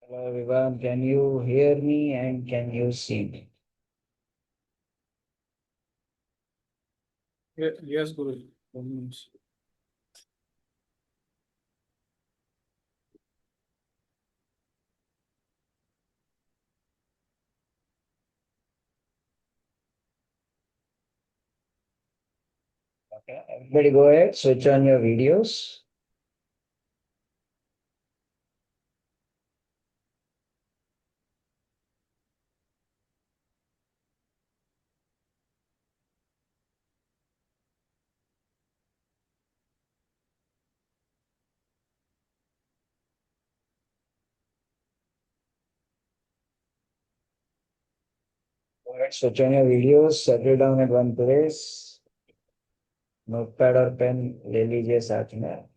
Hello everyone, can you hear me and can you see me? Yes, Guru. 1 minute. Okay, everybody go ahead, switch on your videos. Go ahead, switch on your videos, settle down at one place. Notepad और pen ले लीजिए साथ में.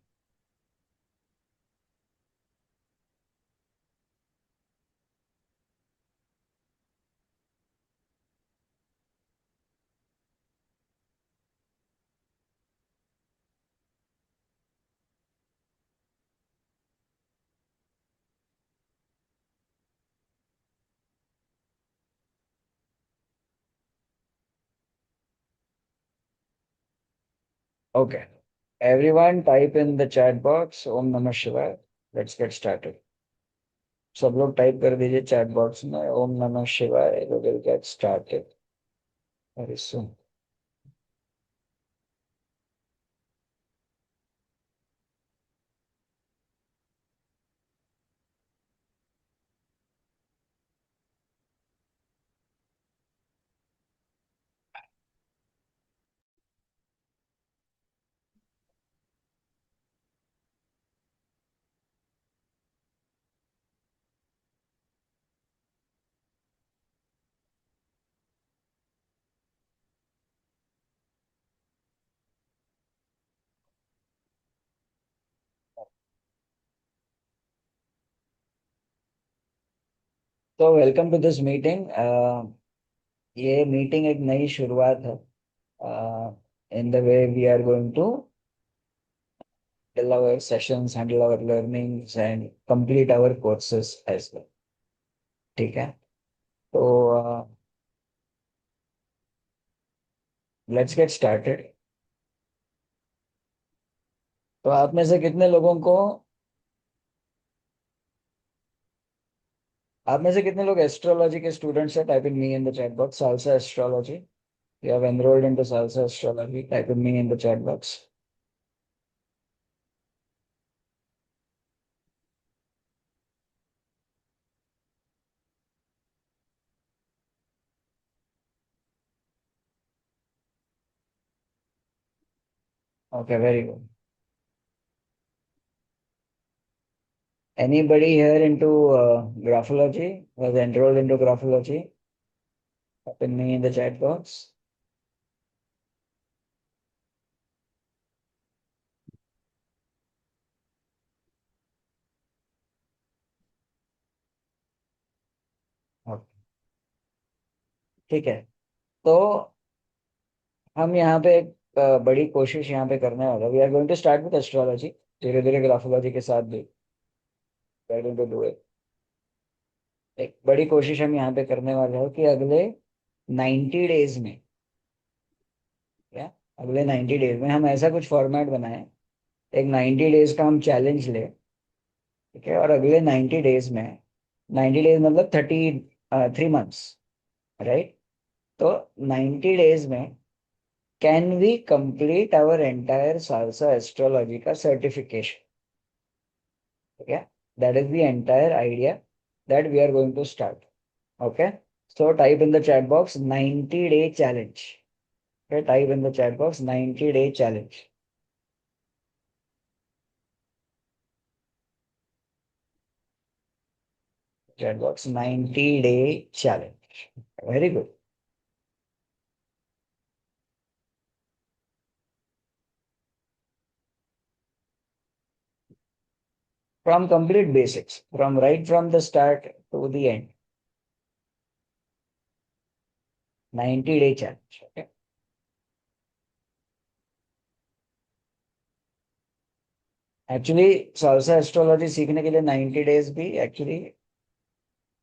Okay, everyone type in the chat box Om Namah Shivaya. Let's get started. सब लोग type कर दीजिए chat box में ओम नमः शिवाय. We will get started very soon. तो वेलकम टू दिस मीटिंग. ये मीटिंग एक नई शुरुआत है. In the way we are going to handle our sessions, handle our learnings, and complete our courses as well. ठीक है. तो लेट्स गेट स्टार्टेड. तो आप में से कितने लोगों को आप में से कितने लोग एस्ट्रोलॉजी के स्टूडेंट्स हैं? Type in me in the chat box. Salsa astrology. You have enrolled into salsa astrology. Type in me in the chat box. Okay, very good. Anybody here into graphology? Was enrolled into graphology? Type in me in the chat box. Okay. ठीक है. तो हम यहाँ पे एक बड़ी कोशिश यहाँ पे करने वाले. We are going to start with astrology. धीरे धीरे ग्राफोलॉजी के साथ भी we are going to do it. एक बड़ी कोशिश हम यहाँ पे करने वाले हैं कि अगले 90 डेज में, क्या, अगले 90 डेज में हम ऐसा कुछ फॉर्मेट बनाएं. एक 90 डेज का हम चैलेंज ले. ठीक है. और अगले 90 डेज में, 90 डेज मतलब 3 मंथ्स, राइट. तो 90 डेज में can we complete our entire सालसा एस्ट्रोलॉजी का certification. Okay, that is the entire idea that we are going to start. Okay, so type in the chat box 90-day challenge. Okay, type in the chat box 90-day challenge. Chat box 90-day challenge. Very good. From complete basics, from right from the start to the end. 90-day challenge. Okay. Actually salsa astrology सीखने के लिए 90 days भी actually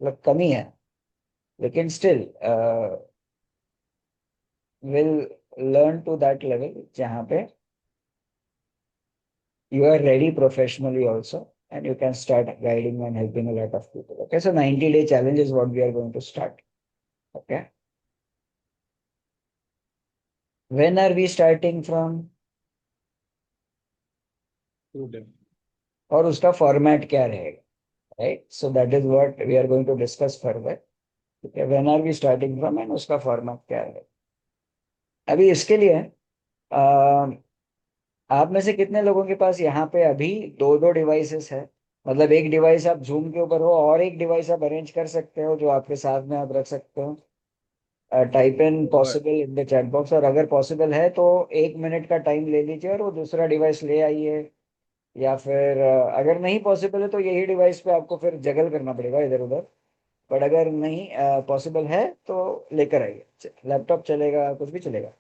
मतलब कमी है, लेकिन still will learn to that level जहाँ पे you are ready professionally also, and you can start guiding and helping a lot of people. Okay, so 90-day challenge is what we are going to start. Okay, when are we starting from? Today. और उसका format क्या रहेगा, right? So that is what we are going to discuss further. ठीक है, when are we starting from and उसका format क्या है. अभी इसके लिए आप में से कितने लोगों के पास यहाँ पे अभी दो दो डिवाइसेस है? मतलब एक डिवाइस आप जूम के ऊपर हो और एक डिवाइस आप अरेंज कर सकते हो जो आपके साथ में आप रख सकते हो. Type in Right. Possible in the chat box, और अगर पॉसिबल है तो 1 मिनट का टाइम ले लीजिए और वो दूसरा डिवाइस ले आइए. या फिर अगर नहीं पॉसिबल है तो यही डिवाइस पे आपको फिर जगल करना पड़ेगा इधर उधर. बट अगर नहीं पॉसिबल है तो लेकर आइए. लैपटॉप चलेगा, कुछ भी चलेगा.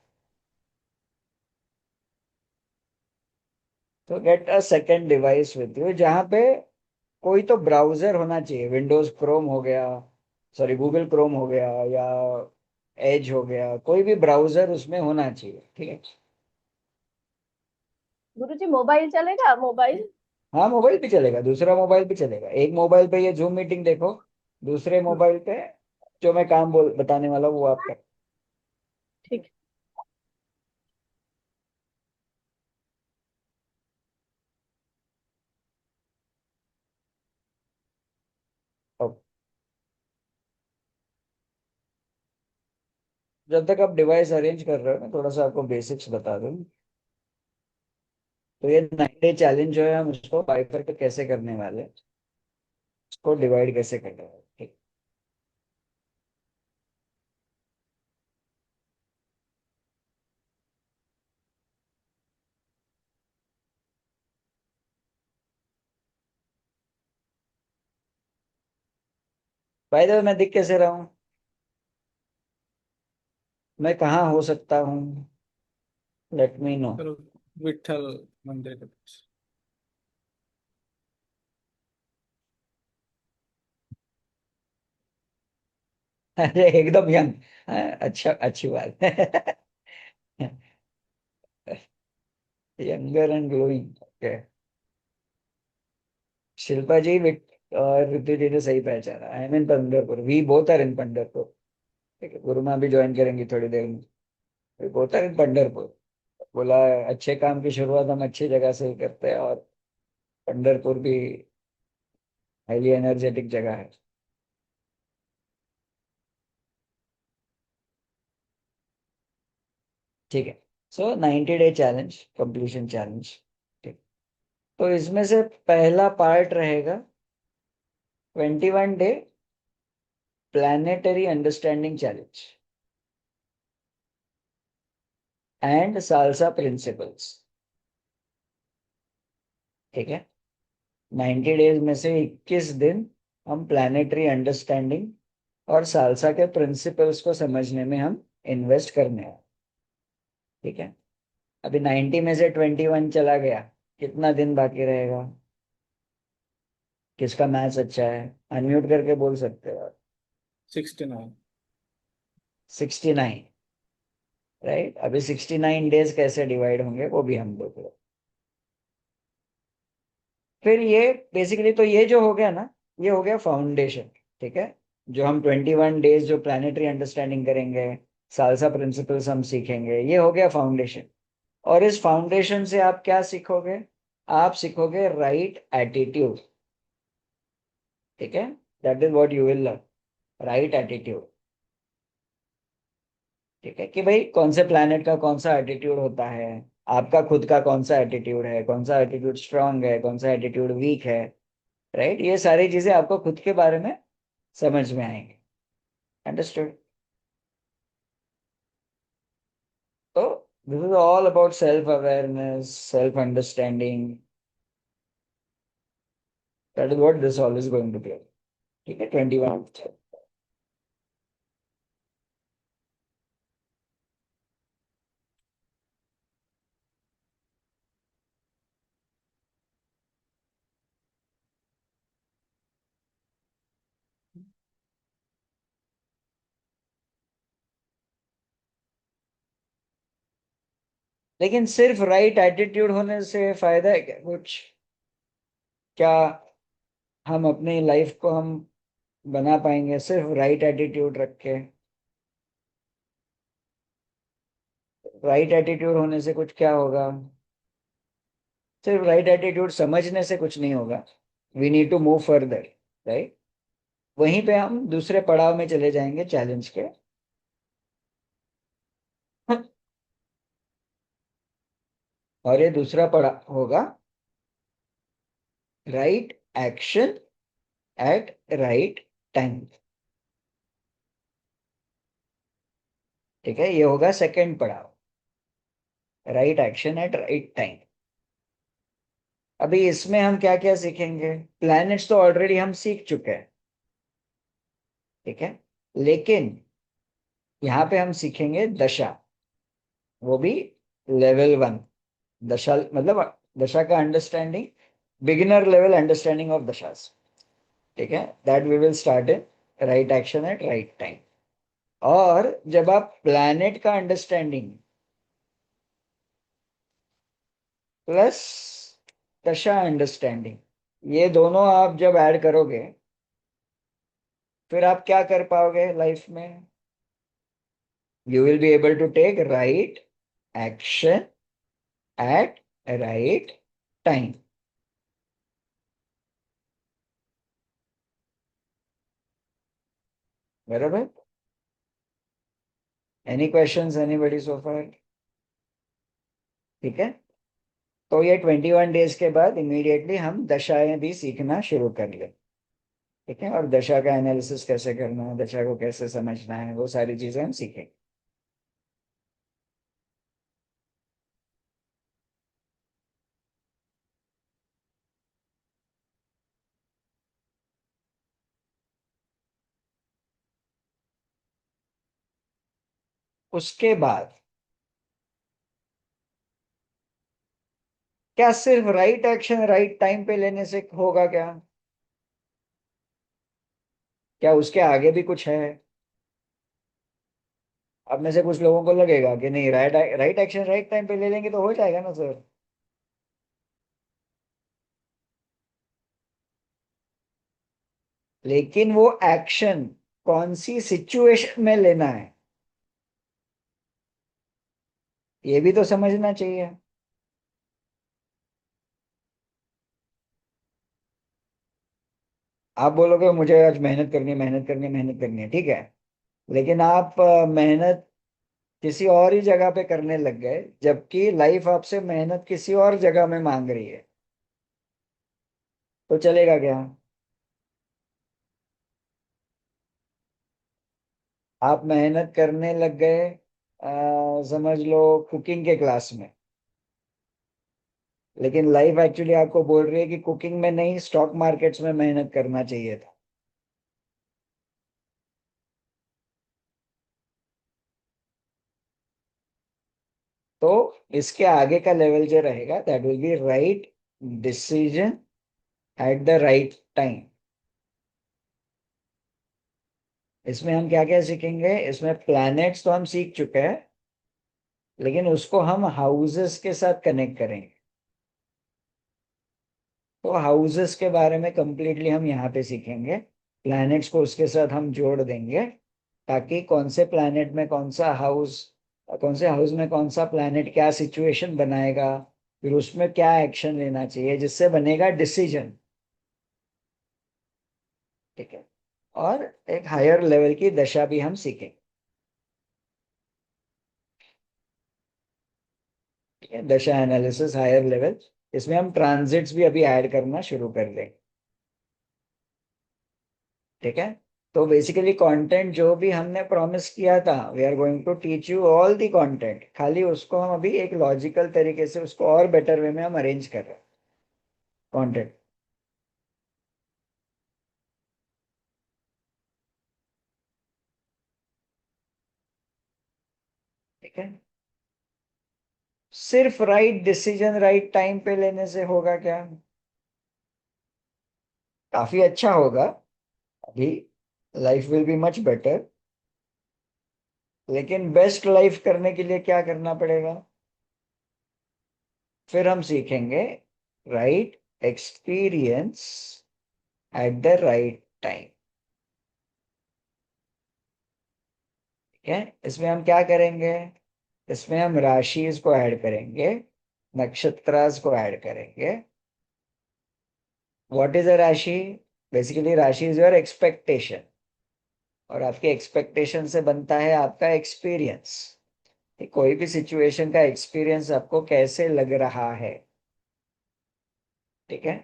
तो get a second device with you जहाँ पे कोई तो ब्राउजर होना चाहिए. विंडोज क्रोम हो गया, सॉरी गूगल क्रोम हो गया, या एज हो गया, कोई भी ब्राउजर उसमें होना चाहिए. ठीक है. गुरुजी मोबाइल चलेगा? मोबाइल? हाँ, मोबाइल भी चलेगा, दूसरा मोबाइल भी चलेगा. एक मोबाइल पे ये जूम मीटिंग देखो, दूसरे मोबाइल पे जो मैं काम बोल बताने वाला हूँ वो आप कर. ठीक। अब जब तक आप डिवाइस अरेंज कर रहे हो ना, थोड़ा सा आपको बेसिक्स बता दूं. तो ये 9 डे चैलेंज जो है हम उसको बाइफर कैसे करने वाले हैं, उसको डिवाइड कैसे करने वाले. ठीक. बाय द वे, मैं दिख कैसे रहा हूँ, मैं कहाँ हो सकता हूँ, लेट मी नो. चलो, विठल मंदिर के पास. अरे एकदम यंग. अच्छा, अच्छी बात है. Younger and glowing. Okay. Shilpa ji और ऋतु जी ने सही पहचाना. I am in Pandharpur, we both are in Pandharpur. ठीक है, गुरुमा भी ज्वाइन करेंगी थोड़ी देर में. We both are in Pandharpur. बोला अच्छे काम की शुरुआत हम अच्छी जगह से ही करते हैं, और पंढरपुर भी हाईली एनर्जेटिक जगह है. ठीक है. सो 90 डे चैलेंज, कंप्लीशन चैलेंज. ठीक. तो इसमें से पहला पार्ट रहेगा 21 day planetary understanding challenge and salsa principles. ठीक है. 90 डेज में से 21 दिन हम प्लानिटरी अंडरस्टैंडिंग और सालसा के प्रिंसिपल्स को समझने में हम इन्वेस्ट करने हैं. ठीक है. अभी 90 में से 21 चला गया, कितना दिन बाकी रहेगा? किसका मैथ्स अच्छा है, अनम्यूट करके बोल सकते हो आप. 69. 69. राइट. अभी 69 डेज कैसे डिवाइड होंगे वो भी हम देख रहे हैं. फिर ये बेसिकली तो ये जो हो गया ना, ये हो गया फाउंडेशन. ठीक है. जो हम 21 डेज जो प्लानिटरी अंडरस्टैंडिंग करेंगे, सालसा प्रिंसिपल्स हम सीखेंगे, ये हो गया फाउंडेशन. और इस फाउंडेशन से आप क्या सीखोगे? आप सीखोगे राइट एटीट्यूड. ठीक है. That is what you will learn, right attitude. ठीक है, कि भाई कौन से प्लैनेट का कौन सा एटीट्यूड होता है, आपका खुद का कौन सा एटीट्यूड है, कौन सा एटीट्यूड स्ट्रांग है, कौन सा एटीट्यूड वीक है. राइट. ये सारी चीजें आपको खुद के बारे में समझ में आएंगे. अंडरस्टूड? तो this is all about self awareness, self understanding. That is what this all is going to be. ठीक है. 21. लेकिन सिर्फ राइट एटीट्यूड होने से फायदा है क्या कुछ? क्या हम अपनी लाइफ को हम बना पाएंगे सिर्फ राइट एटीट्यूड रख के? राइट एटीट्यूड होने से कुछ क्या होगा? सिर्फ राइट एटीट्यूड समझने से कुछ नहीं होगा। We need to move further, right? वहीं पे हम दूसरे पड़ाव में चले जाएंगे चैलेंज के। और ये दूसरा पड़ाव होगा right action at right time. ठीक है, ये होगा सेकंड पड़ाव, right action at right time. अभी इसमें हम क्या क्या सीखेंगे? प्लैनेट्स तो ऑलरेडी हम सीख चुके हैं, ठीक है, लेकिन यहाँ पे हम सीखेंगे दशा, वो भी लेवल 1। दशा मतलब दशा का understanding, beginner level understanding of दशास। ठीक है, that we will start in right action at right time. और जब आप प्लैनेट का अंडरस्टैंडिंग प्लस दशा अंडरस्टैंडिंग, ये दोनों आप जब ऐड करोगे, फिर आप क्या कर पाओगे लाइफ में? You will be able to take right action at right time. बराबर? Any questions anybody so far? ठीक है, तो ये 21 डेज के बाद इमीडिएटली हम दशाएं भी सीखना शुरू कर ले। ठीक है, और दशा का एनालिसिस कैसे करना है, दशा को कैसे समझना है, वो सारी चीजें हम सीखेंगे। उसके बाद क्या सिर्फ राइट एक्शन राइट टाइम पे लेने से होगा क्या? क्या उसके आगे भी कुछ है? अब में से कुछ लोगों को लगेगा कि नहीं, right right action right time पे ले लेंगे तो हो जाएगा ना सर। लेकिन वो एक्शन कौन सी सिचुएशन में लेना है, ये भी तो समझना चाहिए। आप बोलोगे मुझे आज मेहनत करनी है, मेहनत करनी है, मेहनत करनी है, ठीक है, लेकिन आप मेहनत किसी और ही जगह पे करने लग गए, जबकि लाइफ आपसे मेहनत किसी और जगह में मांग रही है, तो चलेगा क्या? आप मेहनत करने लग गए समझ लो कुकिंग के क्लास में, लेकिन लाइफ एक्चुअली आपको बोल रही है कि कुकिंग में नहीं, स्टॉक मार्केट्स में मेहनत करना चाहिए था। तो इसके आगे का लेवल जो रहेगा that will be right decision at the right time. इसमें हम क्या क्या सीखेंगे? इसमें प्लैनेट्स तो हम सीख चुके हैं, लेकिन उसको हम हाउसेस के साथ कनेक्ट करेंगे। तो हाउसेस के बारे में कंप्लीटली हम यहाँ पे सीखेंगे, प्लैनेट्स को उसके साथ हम जोड़ देंगे, ताकि कौन से प्लैनेट में कौन सा हाउस, कौन से हाउस में कौन सा प्लैनेट क्या सिचुएशन बनाएगा, फिर उसमें क्या एक्शन लेना चाहिए जिससे बनेगा डिसीजन। ठीक है, और एक हायर लेवल की दशा भी हम सीखेंगे। ठीक है, दशा एनालिसिस हायर लेवल, इसमें हम ट्रांजिट्स भी अभी ऐड करना शुरू कर देंगे। ठीक है, तो बेसिकली कंटेंट जो भी हमने प्रॉमिस किया था, we are going to teach you all the content, खाली उसको हम अभी एक लॉजिकल तरीके से उसको और बेटर वे में हम अरेंज कर रहे हैं कंटेंट। ठीक है, सिर्फ राइट डिसीजन राइट टाइम पे लेने से होगा क्या? काफी अच्छा होगा, अभी life will be much better, लेकिन बेस्ट लाइफ करने के लिए क्या करना पड़ेगा? फिर हम सीखेंगे right experience at the right time. ठीक है, इसमें हम क्या करेंगे, इसमें हम राशिज को ऐड करेंगे, नक्षत्रास को ऐड करेंगे। व्हाट इज अ राशि? बेसिकली राशि इज योर एक्सपेक्टेशन, और आपके एक्सपेक्टेशन से बनता है आपका एक्सपीरियंस। कोई भी सिचुएशन का एक्सपीरियंस आपको कैसे लग रहा है। ठीक है,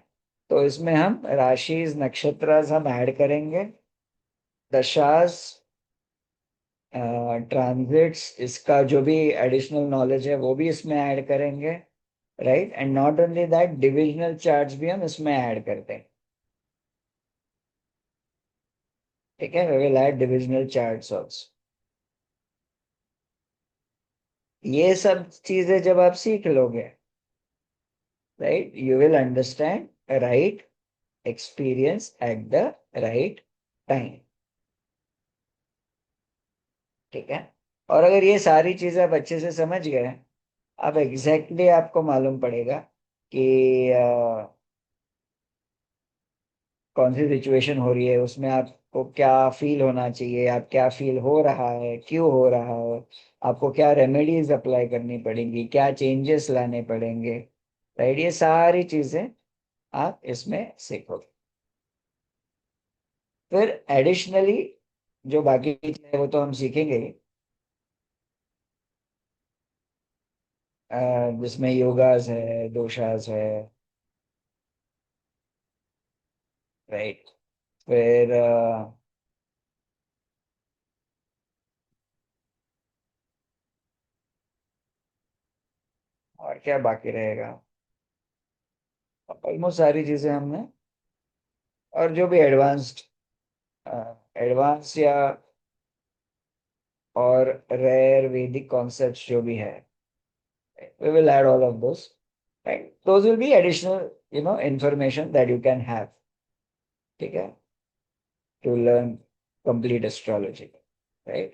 तो इसमें हम राशिज नक्षत्रास हम ऐड करेंगे, दशास, ट्रांजिट्स, इसका जो भी एडिशनल नॉलेज है वो भी इसमें ऐड करेंगे। Right, and not only that, divisional charts भी हम इसमें ऐड करते हैं। ठीक है, we will add divisional charts also. ये सब चीजें जब आप सीख लोगे, right, you will understand right experience at the right time. ठीक है, और अगर ये सारी चीजें आप अच्छे से समझ गए, अब एग्जैक्टली आपको मालूम पड़ेगा कि कौन सी सिचुएशन हो रही है, उसमें आपको क्या फील होना चाहिए, आप क्या फील हो रहा है, क्यों हो रहा है, आपको क्या रेमेडीज अप्लाई करनी पड़ेंगी, क्या चेंजेस लाने पड़ेंगे। राइट, ये सारी चीजें आप इसमें सीखोगे। फिर एडिशनली जो बाकी चीजें हैं, वो तो हम सीखेंगे ही, जिसमें योगास है, दोशास है। राइट, फिर और क्या बाकी रहेगा, ऑलमोस्ट सारी चीजें हमने, और जो भी एडवांस्ड एडवांस या और रेयर वैदिक कॉन्सेप्ट्स जो भी है, we will add all of those, right? Those will be additional, information that you can have, ठीक है, to learn complete astrology, right?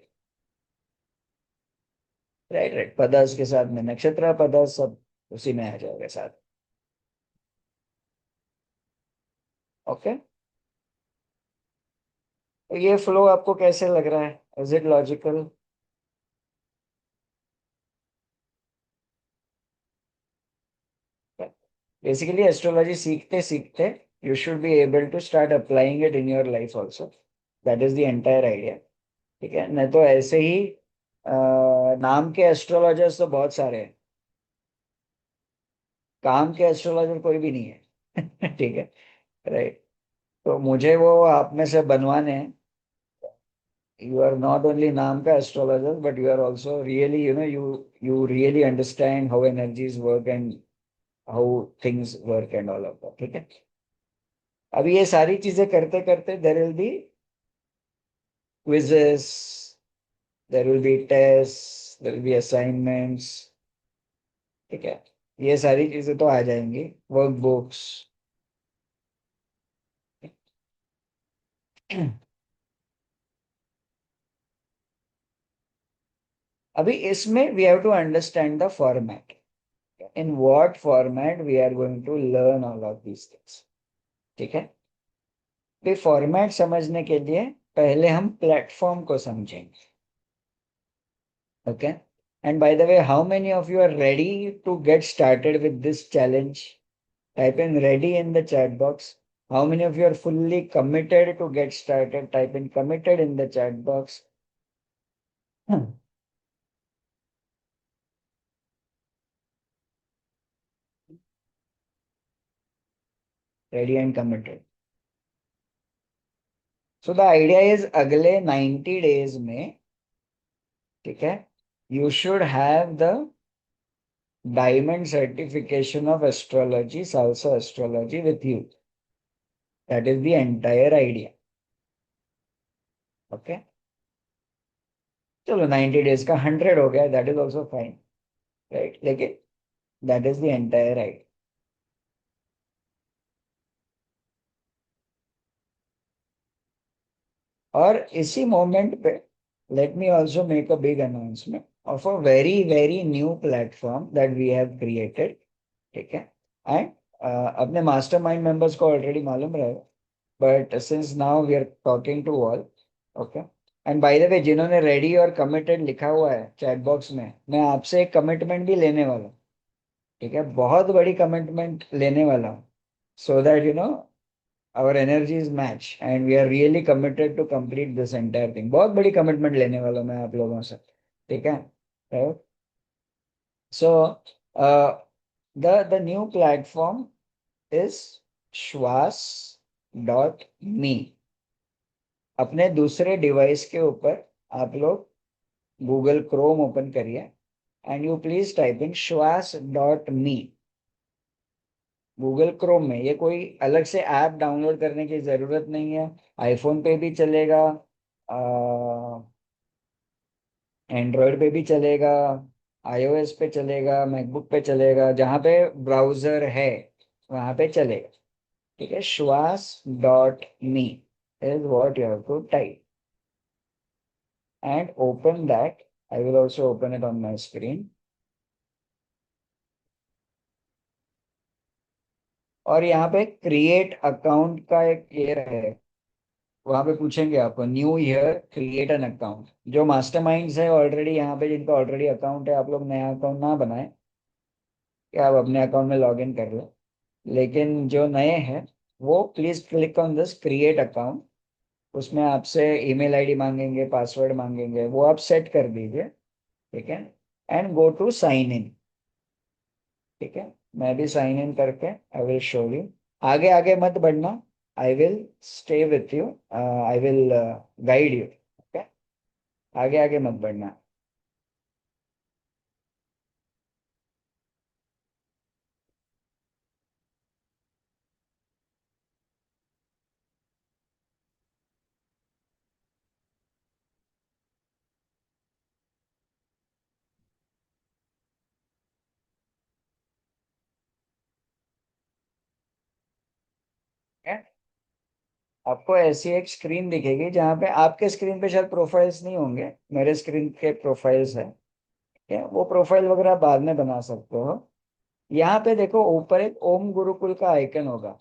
Right, पदस के साथ में नक्षत्र पदस सब उसी में आ जाएगा साथ। ओके, तो ये फ्लो आपको कैसे लग रहा है? Is it logical? Basically astrology सीखते सीखते you should be able to start applying it in your life also. That is the entire idea. ठीक है, नहीं तो ऐसे ही नाम के एस्ट्रोलॉजर्स तो बहुत सारे हैं, काम के एस्ट्रोलॉजर कोई भी नहीं है। ठीक है, राइट, तो मुझे वो आप में से बनवाने हैं। You are not only नाम का astrologer, but you are also really, you really understand how energies work and how things work and all of that। ठीक है, अब ये सारी चीजें करते करते there will be quizzes, there will be tests, there will be assignments। ठीक है, ये सारी चीजें तो आ जाएंगी, वर्कबुक्स। अभी इसमें we have to understand the format, in what format we are going to learn all of these things। ठीक है, तो फॉर्मेट समझने के लिए पहले हम प्लेटफॉर्म को समझेंगे। Okay, and by the way, how many of you are ready to get started with this challenge? Type in ready in the chat box. How many of you are fully committed to get started? Type in committed in the chat box. Ready and committed. So the idea is अगले 90 days में, ठीक है, you should have the diamond certification of astrology, salsa astrology with you। That is the entire idea। Okay, चलो 90 days का 100 हो गया, that is also fine. Right, लेकिन that is the entire idea. और इसी मोमेंट पे let me also make a big announcement of a very very new platform that we have created. ठीक है। एंड अपने मास्टरमाइंड मेंबर्स को already मालूम रहेगा, but since now we are talking to all, okay. And by the way, जिन्होंने ready और committed लिखा हुआ है चैट बॉक्स में, मैं आपसे एक कमिटमेंट भी लेने वाला हूँ, ठीक है, बहुत बड़ी कमिटमेंट लेने वाला हूँ, so that you know our energies match and we are really committed to complete this entire thing. बहुत बड़ी कमिटमेंट लेने वाला हूँ मैं आप लोगों से, ठीक है। So the new platform is श्वास.me। अपने दूसरे डिवाइस के ऊपर आप लोग गूगल क्रोम ओपन करिए and you please type in श्वास.me गूगल क्रोम में। ये कोई अलग से ऐप डाउनलोड करने की जरूरत नहीं है। आईफोन पे भी चलेगा, एंड्रॉयड पे भी चलेगा, आईओएस पे चलेगा, मैकबुक पे चलेगा, जहाँ पे ब्राउजर है वहाँ पे चलेगा, ठीक है। श्वास.me is what you have to type and open that. I will also open it on my screen. और यहाँ पे क्रिएट अकाउंट का एक ये है, वहां पे पूछेंगे आपको new year create an account. जो मास्टरमाइंड्स है ऑलरेडी यहाँ पे, जिनका ऑलरेडी अकाउंट है, आप लोग नया अकाउंट ना बनाए कि आप अपने अकाउंट में लॉग इन कर लो। लेकिन जो नए हैं वो please click on this create account. उसमें आपसे ईमेल आईडी मांगेंगे, पासवर्ड मांगेंगे, वो आप सेट कर दीजिए, ठीक है। And go to sign in, ठीक है। मैं भी साइन इन करके आई विल शो यू। आगे आगे मत बढ़ना, I will stay with you, I will guide you, okay. आगे आगे मत बढ़ना। ठीक है? आपको ऐसी एक स्क्रीन दिखेगी जहाँ पे, आपके स्क्रीन पे शायद प्रोफाइल्स नहीं होंगे, मेरे स्क्रीन के प्रोफाइल्स है, ठीक है। वो प्रोफाइल वगैरह आप बाद में बना सकते हो। यहाँ पे देखो ऊपर एक ओम गुरुकुल का आइकन होगा,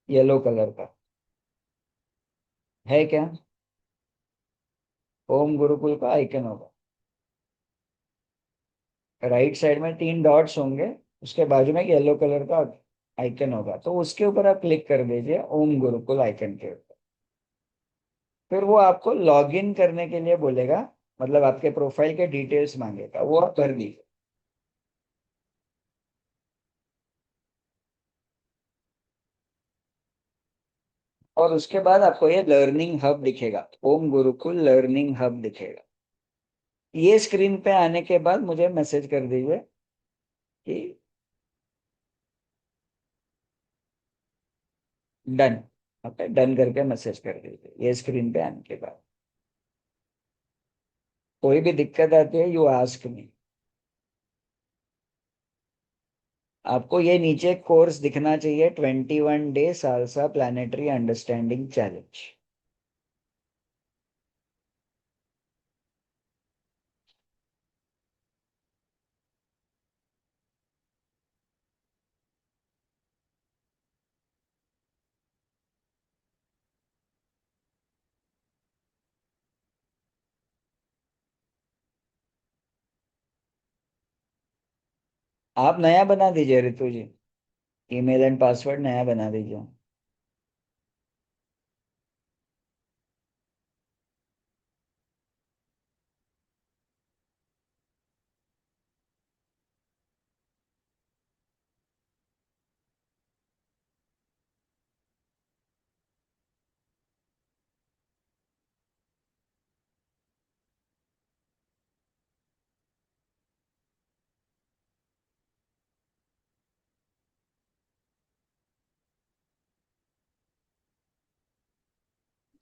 येलो कलर का, है क्या? ओम गुरुकुल का आइकन होगा, राइट साइड में 3 डॉट्स होंगे, उसके बाजू में एक येलो कलर का आइकन होगा, तो उसके ऊपर आप क्लिक कर दीजिए, ओम गुरुकुल आइकन के ऊपर। फिर वो आपको लॉग इन करने के लिए बोलेगा, मतलब आपके प्रोफाइल के डिटेल्स मांगेगा, वो आप भर दीजिए। और उसके बाद आपको ये लर्निंग हब दिखेगा, ओम गुरुकुल लर्निंग हब दिखेगा। ये स्क्रीन पे आने के बाद मुझे मैसेज कर दीजिए कि डन। ओके, डन करके मैसेज कर दीजिए ये स्क्रीन पे आने के बाद। कोई भी दिक्कत आती है यू आस्क मी। आपको ये नीचे कोर्स दिखना चाहिए, 21 day salsa planetary understanding challenge. आप नया बना दीजिए रितु जी, ईमेल एंड पासवर्ड नया बना दीजिए।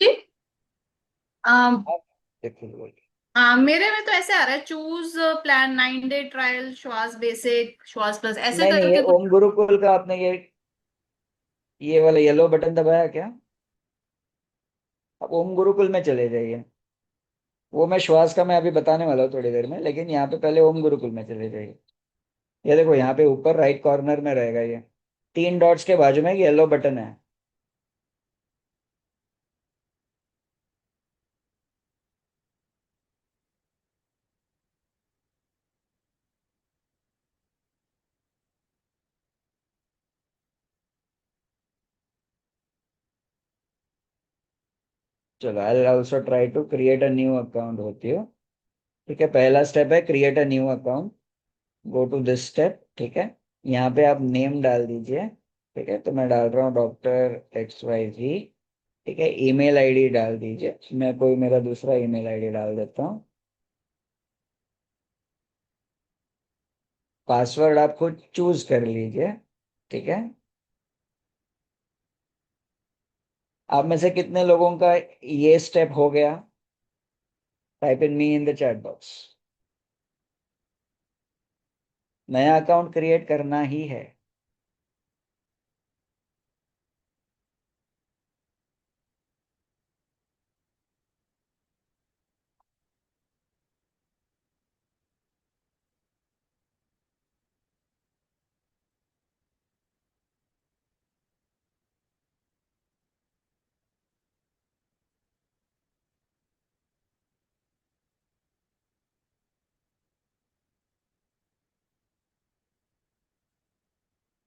जी। अम, आप देखिए बोलिए। मेरे में तो ऐसे आ रहा है, चूज प्लान 9 डे ट्रायल श्वास बेसिक श्वास प्लस ऐसे नहीं नहीं, ये करके कुछ। ओम गुरुकुल का आपने ये वाला येलो बटन दबाया क्या? अब ओम गुरुकुल में चले जाइए। वो मैं श्वास का मैं अभी बताने वाला हूँ थोड़ी देर में, लेकिन यहाँ पे पहले ओम गुरुकुल में चले जाइए। ये देखो यहाँ पे ऊपर राइट कॉर्नर में रहेगा ये, 3 डॉट्स के बाजू में एक येलो बटन है। चलो, I also try to create a new account होती हो। ठीक है, पहला स्टेप है create a new account. Go to this step. ठीक है, यहाँ पे आप नेम डाल दीजिए। ठीक है, तो मैं डाल रहा हूँ Dr. XYZ। ठीक है, ईमेल आईडी डाल दीजिए, मैं कोई मेरा दूसरा ईमेल आईडी डाल देता हूँ। पासवर्ड आप खुद चूज कर लीजिए। ठीक है, आप में से कितने लोगों का ये स्टेप हो गया? Type in me in the chat box. नया अकाउंट क्रिएट करना ही है।